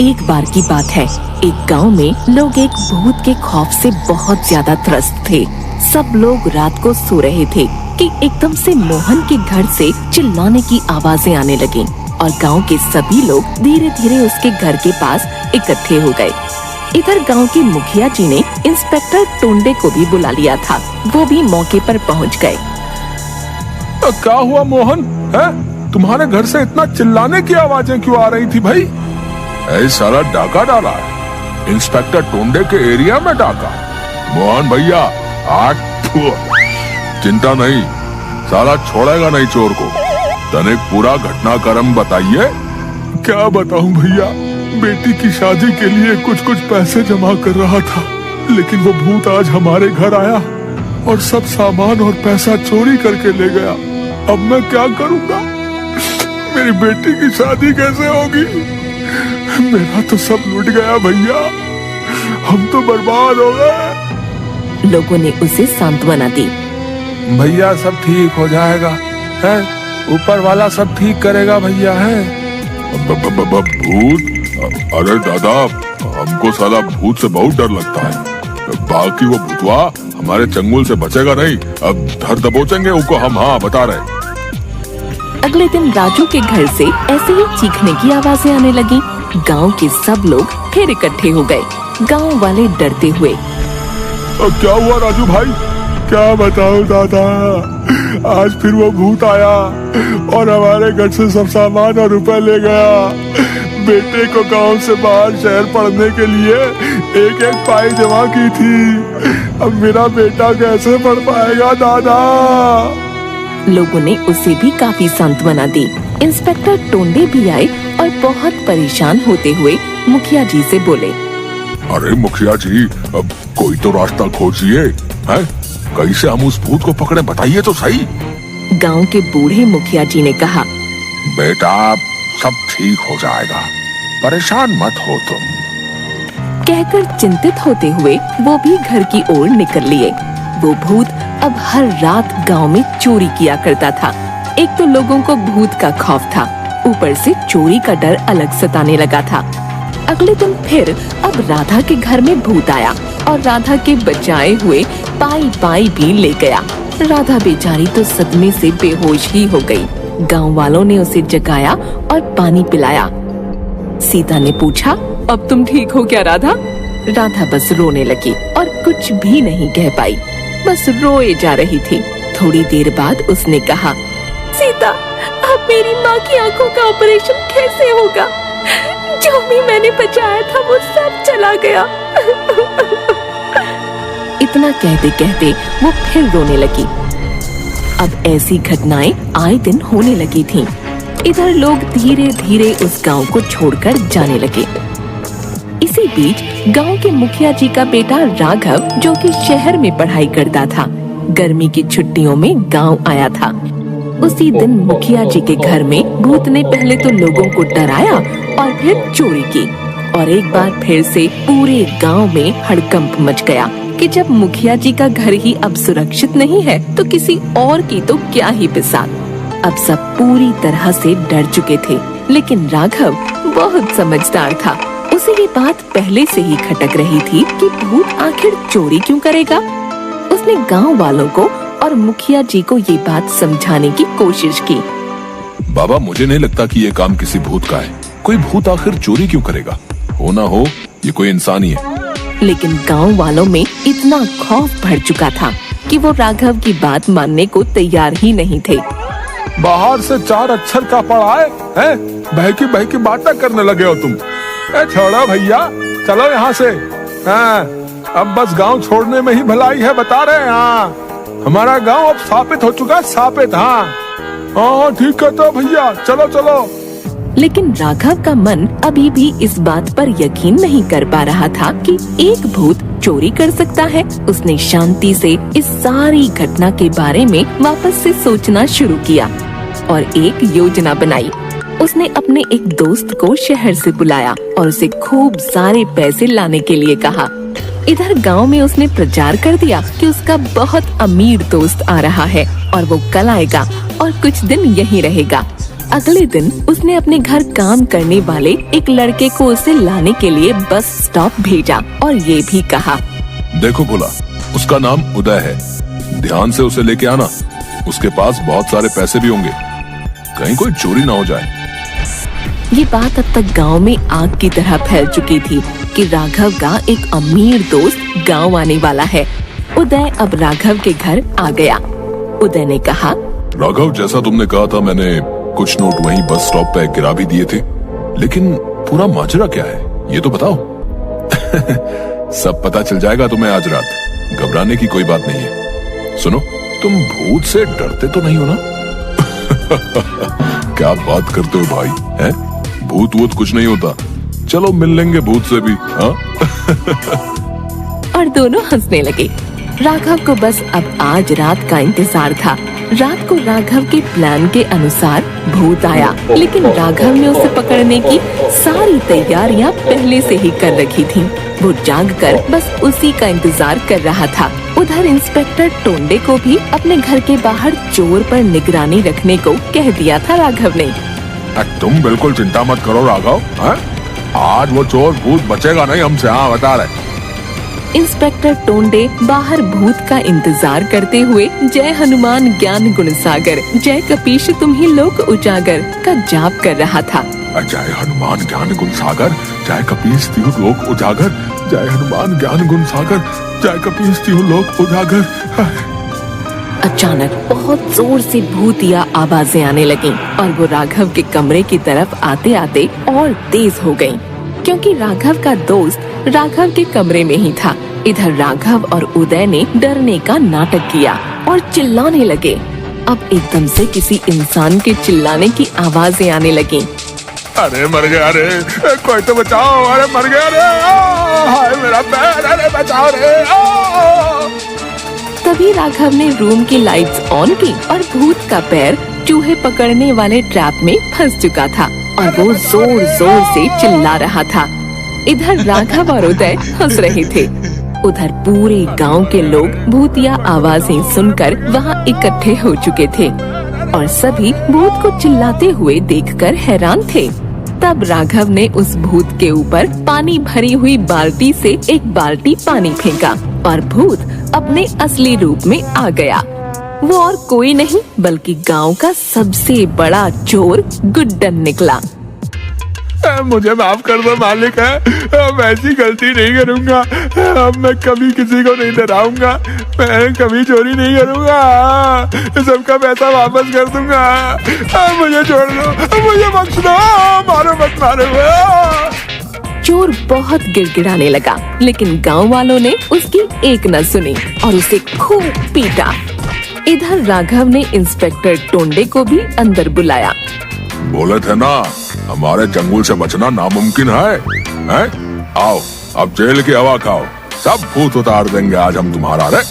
एक बार की बात है, एक गांव में लोग एक भूत के खौफ से बहुत ज्यादा त्रस्त थे। सब लोग रात को सो रहे थे कि एकदम से मोहन के घर से चिल्लाने की आवाजें आने लगीं और गांव के सभी लोग धीरे धीरे उसके घर के पास इकट्ठे हो गए। इधर गांव के मुखिया जी ने इंस्पेक्टर टोंडे को भी बुला लिया था। वो भी मौके पर पहुंच गए। क्या हुआ मोहन? है तुम्हारे घर से इतना चिल्लाने की आवाजें क्यों आ रही थी भाई? सारा डाका डाला है, इंस्पेक्टर टोंडे के एरिया में डाका। मोहन भैया आज चिंता नहीं, साला छोड़ेगा नहीं चोर को। तने पूरा घटनाक्रम बताइए। क्या बताऊं भैया, बेटी की शादी के लिए कुछ पैसे जमा कर रहा था, लेकिन वो भूत आज हमारे घर आया और सब सामान और पैसा चोरी करके ले गया। अब मैं क्या करूंगा? मेरी बेटी की शादी कैसे होगी? मेरा तो सब लूट गया भैया, हम तो बर्बाद हो गए। लोगों ने उसे सांत्वना दी। भैया सब ठीक हो जाएगा, है ऊपर वाला सब ठीक करेगा भैया। है भूत? अरे दादा, हमको साला भूत से बहुत डर लगता है। बाकी वो भूतवा हमारे चंगुल से बचेगा नहीं। अब धर दबोचेंगे उसको हम। हाँ बता रहे। अगले दिन राजू के घर से ऐसे ही चीखने की आवाजें आने लगी। गांव के सब लोग फिर इकट्ठे हो गए, गांव वाले डरते हुए। क्या हुआ राजू भाई? क्या बताऊं दादा, आज फिर वो भूत आया और हमारे घर से सब सामान और रुपए ले गया। बेटे को गांव से बाहर शहर पढ़ने के लिए एक पाई जमा की थी। अब मेरा बेटा कैसे पढ़ पाएगा दादा? लोगों ने उसे भी काफी सांत्वना दी। इंस्पेक्टर टोंडे भी आए और बहुत परेशान होते हुए मुखिया जी से बोले। अरे मुखिया जी, अब कोई तो रास्ता खोजिए। हैं? कैसे हम उस भूत को पकड़े, बताइए तो सही। गांव के बूढ़े मुखिया जी ने कहा, बेटा सब ठीक हो जाएगा, परेशान मत हो तुम। कहकर चिंतित होते हुए वो भी घर की ओर निकल लिए। वो भूत अब हर रात गांव में चोरी किया करता था। एक तो लोगों को भूत का खौफ था, ऊपर से चोरी का डर अलग सताने लगा था। अगले दिन फिर अब राधा के घर में भूत आया और राधा के बचाए हुए पाई भी ले गया। राधा बेचारी तो सदमे से बेहोश ही हो गई। गांव वालों ने उसे जगाया और पानी पिलाया। सीता ने पूछा, अब तुम ठीक हो क्या राधा? राधा बस रोने लगी और कुछ भी नहीं कह पाई, बस रोए जा रही थी। थोड़ी देर बाद उसने कहा, सीता, अब मेरी माँ की आंखों का ऑपरेशन कैसे होगा? जो भी मैंने बचाया था वो सब चला गया। इतना कहते कहते वो फिर रोने लगी। अब ऐसी घटनाएं आए दिन होने लगी थीं। इधर लोग धीरे धीरे उस गांव को छोड़कर जाने लगे। इसी बीच गांव के मुखिया जी का बेटा राघव, जो कि शहर में पढ़ाई करता था, गर्मी की छुट्टियों में गांव आया था। उसी दिन मुखिया जी के घर में भूत ने पहले तो लोगों को डराया और फिर चोरी की। और एक बार फिर से पूरे गांव में हड़कंप मच गया कि जब मुखिया जी का घर ही अब सुरक्षित नहीं है तो किसी और की तो क्या ही बिसात। अब सब पूरी तरह से डर चुके थे, लेकिन राघव बहुत समझदार था। उसे ये बात पहले से ही खटक रही थी कि भूत आखिर चोरी क्यों करेगा। उसने गांव वालों को और मुखिया जी को ये बात समझाने की कोशिश की। बाबा, मुझे नहीं लगता कि ये काम किसी भूत का है। कोई भूत आखिर चोरी क्यों करेगा? हो ना हो ये कोई इंसान ही है। लेकिन गांव वालों में इतना खौफ भर चुका था कि वो राघव की बात मानने को तैयार ही नहीं थे। बाहर से 4 अक्षर का पढ़ा है, बहकी बातें करने लगे हो तुम। छोड़ो भैया, चलो यहाँ से। हाँ, अब बस गांव छोड़ने में ही भलाई है, बता रहे हैं। हाँ, हमारा गांव अब स्थापित हो चुका है, स्थापित। हाँ ठीक कहते हो भैया, चलो चलो। लेकिन राघव का मन अभी भी इस बात पर यकीन नहीं कर पा रहा था कि एक भूत चोरी कर सकता है। उसने शांति से इस सारी घटना के बारे में वापस से सोचना शुरू किया और एक योजना बनाई। उसने अपने एक दोस्त को शहर से बुलाया और उसे खूब सारे पैसे लाने के लिए कहा। इधर गांव में उसने प्रचार कर दिया कि उसका बहुत अमीर दोस्त आ रहा है और वो कल आएगा और कुछ दिन यहीं रहेगा। अगले दिन उसने अपने घर काम करने वाले एक लड़के को उसे लाने के लिए बस स्टॉप भेजा और ये भी कहा, देखो भोला, उसका नाम उदय है, ध्यान से उसे लेके आना। उसके पास बहुत सारे पैसे भी होंगे, कहीं कोई चोरी ना हो जाए। ये बात अब तक गांव में आग की तरह फैल चुकी थी कि राघव का एक अमीर दोस्त गांव आने वाला है। उदय अब राघव के घर आ गया। उदय ने कहा, राघव, जैसा तुमने कहा था, मैंने कुछ नोट वहीं बस स्टॉप पे गिरा भी दिए थे, लेकिन पूरा माजरा क्या है ये तो बताओ। सब पता चल जाएगा तुम्हें आज रात, घबराने की कोई बात नहीं है। सुनो, तुम भूत से डरते तो नहीं हो ना? क्या बात करते हो भाई, हैं? भूत वूत कुछ नहीं होता, चलो मिल लेंगे भूत से भी। हाँ? और दोनों हंसने लगे। राघव को बस अब आज रात का इंतजार था। रात को राघव के प्लान के अनुसार भूत आया, लेकिन राघव ने उसे पकड़ने की सारी तैयारियां पहले से ही कर रखी थी। वो जागकर बस उसी का इंतजार कर रहा था। उधर इंस्पेक्टर टोंडे को भी अपने घर के बाहर चोर पर निगरानी रखने को कह दिया था राघव ने। तुम बिल्कुल चिंता मत करो राघव, हैं? आज वो चोर भूत बचेगा नहीं हमसे। हाँ, बता रहे। इंस्पेक्टर टोंडे बाहर भूत का इंतजार करते हुए जय हनुमान ज्ञान गुण सागर, जय कपीश तुम्ही लोक उजागर का जाप कर रहा था। जय हनुमान ज्ञान गुण सागर, जय कपीश तिहु लोक उजागर, जय हनुमान ज्ञान गुण सागर, जय कपीश तिहु लोक उजागर। अचानक बहुत जोर से भूतिया आवाजें आने लगीं और वो राघव के कमरे की तरफ आते आते और तेज हो गईं, क्योंकि राघव का दोस्त राघव के कमरे में ही था। इधर राघव और उदय ने डरने का नाटक किया और चिल्लाने लगे। अब एकदम से किसी इंसान के चिल्लाने की आवाजें आने लगीं। अरे मर गया रे, कोई तो बचाओ, अरे मर गया रे, हाय मेरा पैर, अरे बचाओ रे। तभी राघव ने रूम की लाइट्स ऑन की और भूत का पैर चूहे पकड़ने वाले ट्रैप में फंस चुका था और वो जोर जोर से चिल्ला रहा था। इधर राघव और उदय हंस रहे थे। उधर पूरे गांव के लोग भूतिया आवाजें सुनकर वहां इकट्ठे हो चुके थे और सभी भूत को चिल्लाते हुए देखकर हैरान थे। तब राघव ने उस भूत के ऊपर पानी भरी हुई बाल्टी से एक बाल्टी पानी फेंका और भूत अपने असली रूप में आ गया। वो और कोई नहीं बल्कि गांव का सबसे बड़ा चोर गुड्डन निकला। मुझे माफ कर दो मालिक, है मैं ऐसी गलती नहीं करूंगा। अब मैं कभी किसी को नहीं डराऊंगा, मैं कभी चोरी नहीं करूंगा, सबका पैसा वापस कर दूंगा। मुझे छोड़ दो, मुझे बख्श दो, मारो मत मारो। चोर बहुत गिड़गिड़ाने लगा, लेकिन गांव वालों ने उसकी एक न सुनी और उसे खूब पीटा। इधर राघव ने इंस्पेक्टर टोंडे को भी अंदर बुलाया। बोले थे ना, हमारे चंगुल से बचना नामुमकिन है, हैं? आओ अब जेल की हवा खाओ, सब भूत उतार देंगे आज हम तुम्हारा। रे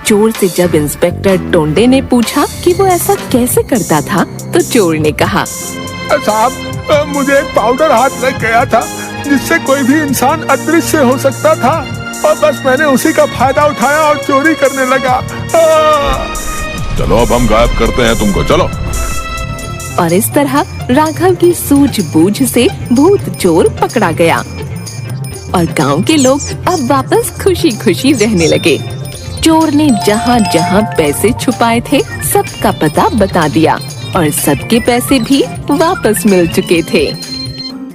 चोर से जब इंस्पेक्टर टोंडे ने पूछा कि वो ऐसा कैसे करता था, तो चोर ने कहा, साहब मुझे एक पाउडर हाथ लग गया था जिससे कोई भी इंसान अदृश्य हो सकता था और बस मैंने उसी का फायदा उठाया और चोरी करने लगा। चलो अब हम गायब करते हैं तुमको, चलो। और इस तरह राघव की सूझबूझ से भूत चोर पकड़ा गया और गांव के लोग अब वापस खुशी खुशी रहने लगे। चोर ने जहाँ जहाँ पैसे छुपाए थे सबका पता बता दिया और सबके पैसे भी वापस मिल चुके थे।